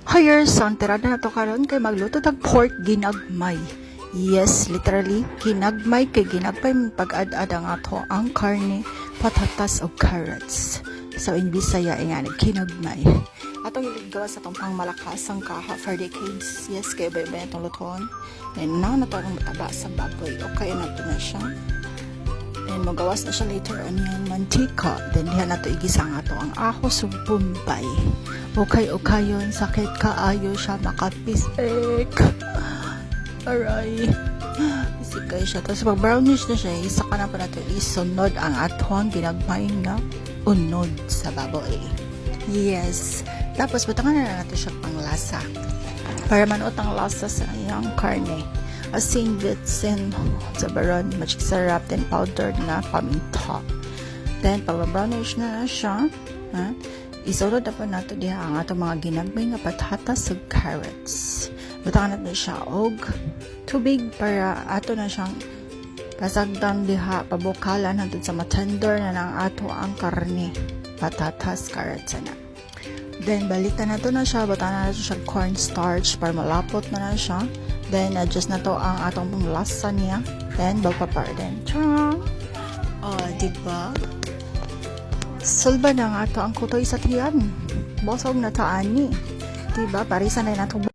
Higher son, tirada na to karon kay magluto tag pork ginagmay. Yes, literally, ginagmay kay ginagmay pag-ad-ad ang ato ang karne, patatas o carrots. So, in Bisaya, nga, kinagmay. Atong iligawa sa itong pangmalakasang kaha for decades. Yes, kay iba-iba itong luton. And now, na to ang mataba sa baboy. Okay, na to na siya. And magawas na siya later on yung mantika. Then, diyan na to igisa nga to ang ahos o bumbay. Okay yun, sakit kaayo siya makapisik. Aray. Isikay siya. Tapos pag brownish na siya, isa ka na pa na to isunod ang atong ginagmay nga unod sa baboy. Yes. Tapos butangan na natin siya pang lasa. Para manuot ang lasa sa iyang karne. Asin, bitsin, sa baron, magic syrup, then powdered na paminta. Then pag brownish na siya, isunod na po nato diha ang atong mga ginagmay nga patatas ug carrots. Butangan natin siya og tubig para ato na siyang pasagdan diha, pabukalan hangtod sa matender na ng ato ang karne, patatas, carrots na. Then balitan nato na siya, butangan nato siya cornstarch para malapot na siya. Then adjust na to ang atong lasa niya. Then bagpapar din. Tara! Diba? Sulba na nga to ang kutoy sa tiyan. Bosog na taani. Diba? Parisan na nato